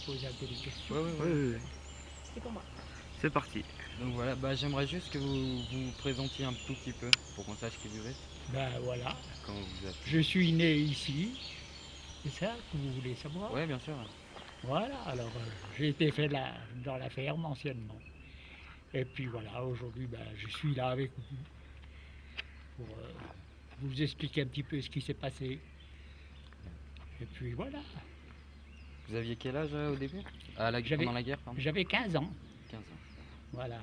poser un peu des questions. Ouais. Oui. C'est pour moi. C'est parti. Donc voilà, j'aimerais juste que vous vous présentiez un tout petit peu pour qu'on sache qui vous êtes, Ben voilà, comment vous vous appelez. je suis né ici, c'est ça que vous voulez savoir? Ouais, bien sûr. Voilà, alors j'ai été fait là, dans la ferme anciennement. Et puis voilà, aujourd'hui je suis là avec vous pour vous expliquer un petit peu ce qui s'est passé. Et puis voilà, Vous aviez quel âge au début Pendant la guerre, pardon. j'avais 15 ans, 15 ans. voilà.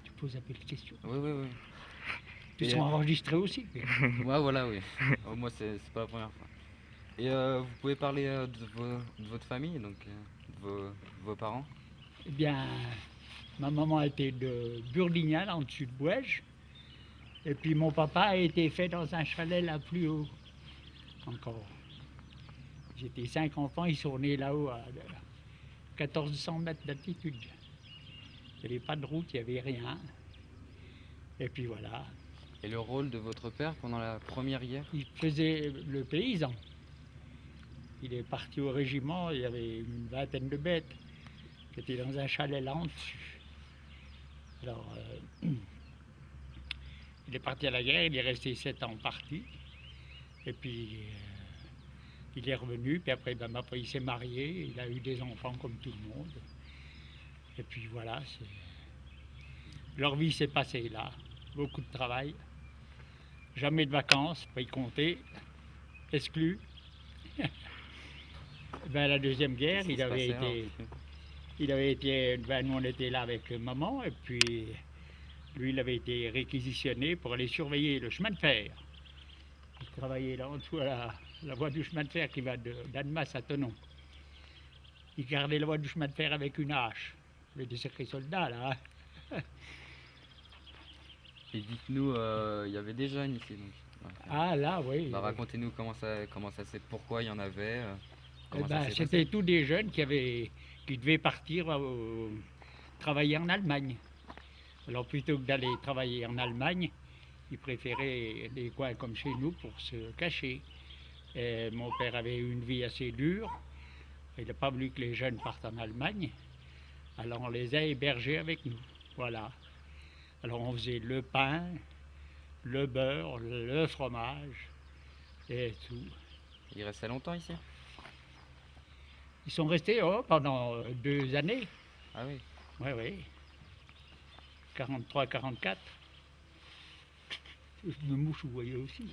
Tu poses un peu de questions. Oui. Ils Et, sont enregistrés aussi. Ouais, voilà, oui. Oh, moi, c'est pas la première fois. Et vous pouvez parler de votre famille, donc de vos parents. Eh bien, ma maman était de Burdignan, en dessus de Bouège. Et puis mon papa a été fait dans un chalet là plus haut encore. J'étais 5 enfants, ils sont nés là-haut à 1400 mètres d'altitude. Il n'y avait pas de route, il n'y avait rien. Et puis voilà, Et le rôle de votre père pendant la première guerre? il faisait le paysan. Il est parti au régiment, il y avait une vingtaine de bêtes qui étaient dans un chalet là en dessus. Alors, il est parti à la guerre, il est resté 7 ans parti. Et puis, il est revenu, puis après, il s'est marié, il a eu des enfants comme tout le monde. Et puis voilà, leur vie s'est passée là. Beaucoup de travail, jamais de vacances, pas y compter, exclu. La Deuxième Guerre, Qu'est-ce qui se passait, nous on était là avec maman, et puis lui il avait été réquisitionné pour aller surveiller le chemin de fer. Il travaillait là en dessous à la voie du chemin de fer qui va d'Annemasse à Thonon. Il gardait la voie du chemin de fer avec une hache. Il était sacré soldat là. Et dites-nous, il y avait des jeunes ici, donc. Ouais. Ah là, oui. Racontez-nous comment ça s'est, pourquoi il y en avait, comment ça s'est C'était passé. tous des jeunes qui devaient partir travailler en Allemagne. Alors plutôt que d'aller travailler en Allemagne, ils préféraient des coins comme chez nous pour se cacher. Et mon père avait eu une vie assez dure. Il n'a pas voulu que les jeunes partent en Allemagne. Alors on les a hébergés avec nous. Voilà. Alors on faisait le pain, le beurre, le fromage et tout. Il restait longtemps ici? Ils sont restés pendant 2 années. Ah oui. Oui. 43, 44. Je me mouche, vous voyez aussi.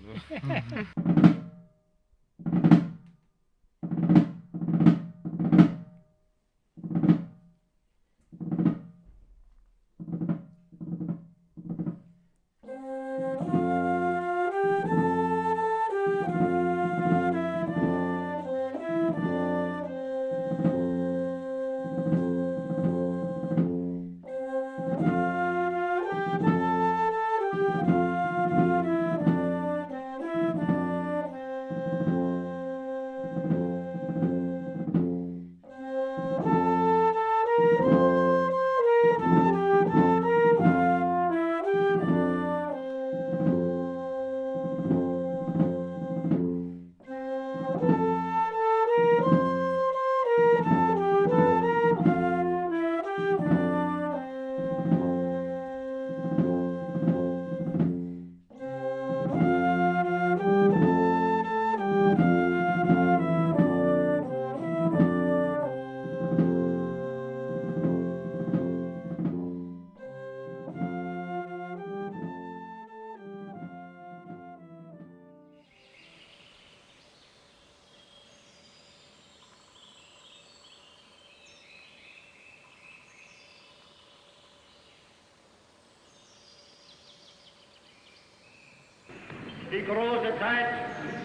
Die große Zeit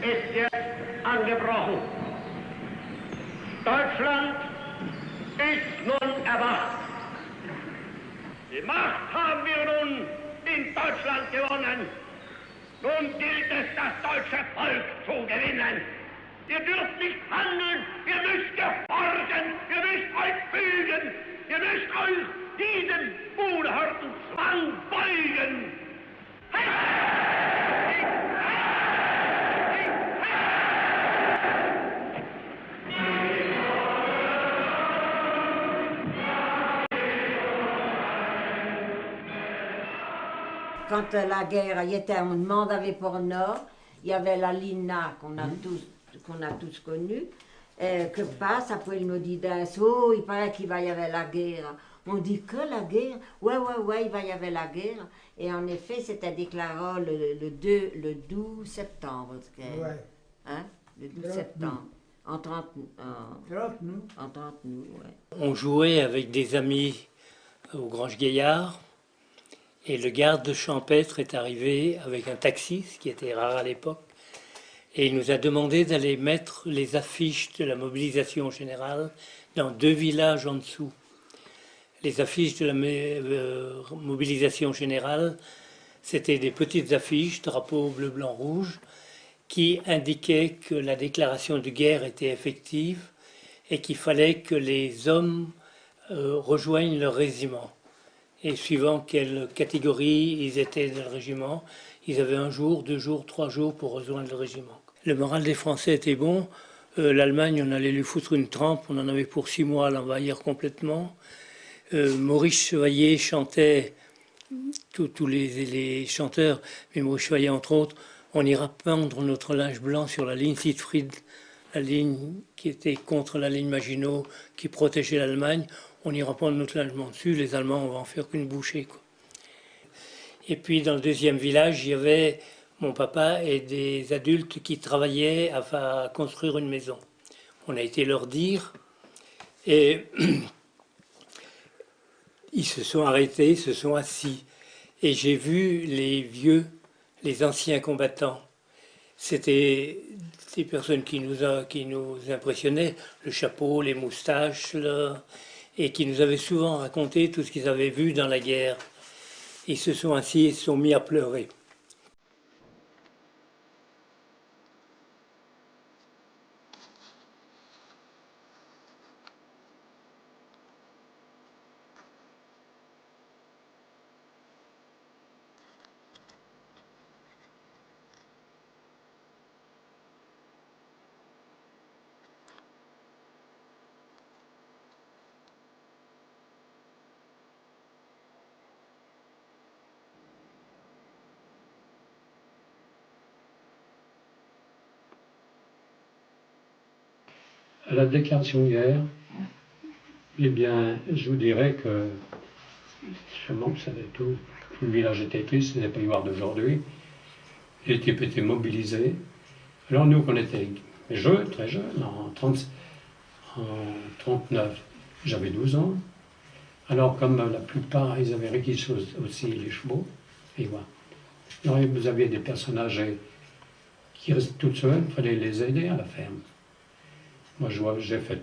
ist jetzt angebrochen. Deutschland ist nun erwacht. Die Macht haben wir nun in Deutschland gewonnen. Nun gilt es, das deutsche Volk zu gewinnen. Ihr dürft nicht handeln, ihr müsst gehorchen, ihr müsst euch fügen, ihr müsst euch diesem unerhörten Zwang beugen. quand la guerre y était, on demandait pour le Nord, il y avait la Lina qu'on a tous connue, que passe, après il nous dit oh, il paraît qu'il va y avoir la guerre. On dit que la guerre? Ouais, il va y avoir la guerre. Et en effet, c'était déclaré le 12 septembre. Ouais. Hein? Le 12 septembre. En 30 nous, ouais. On jouait avec des amis au Grange Gaillard et le garde champêtre est arrivé avec un taxi, ce qui était rare à l'époque, et il nous a demandé d'aller mettre les affiches de la mobilisation générale dans 2 villages en dessous. Les affiches de la mobilisation générale, c'était des petites affiches, drapeau bleu, blanc, rouge, qui indiquaient que la déclaration de guerre était effective et qu'il fallait que les hommes rejoignent leur régiment. Et suivant quelle catégorie ils étaient dans le régiment, ils avaient 1 jour, 2 jours, 3 jours pour rejoindre le régiment. Le moral des Français était bon. L'Allemagne, on allait lui foutre une trempe, on en avait pour 6 mois à l'envahir complètement. Maurice Chevalier chantait, tous les chanteurs, mais Maurice Chevalier entre autres, on ira pendre notre linge blanc sur la ligne Siegfried, la ligne qui était contre la ligne Maginot, qui protégeait l'Allemagne. On ira pendre notre linge blanc dessus, les Allemands, on va en faire qu'une bouchée, quoi. Et puis dans le 2e village, il y avait mon papa et des adultes qui travaillaient à construire une maison. On a été leur dire, et ils se sont arrêtés, ils se sont assis. Et j'ai vu les vieux, les anciens combattants. C'était des personnes qui nous impressionnaient, le chapeau, les moustaches, et qui nous avaient souvent raconté tout ce qu'ils avaient vu dans la guerre. Ils se sont assis et se sont mis à pleurer. À la déclaration de guerre, eh bien, je vous dirais que tout le village était triste, c'était pas l'histoire d'aujourd'hui. Les types étaient mobilisés. Alors nous, qu'on était jeunes, très jeunes, en 39, j'avais 12 ans. Alors comme la plupart, ils avaient réquis aussi les chevaux, et voilà. Alors vous aviez des personnes âgées qui restaient toutes seules, il fallait les aider à la ferme. Moi, j'ai fait tout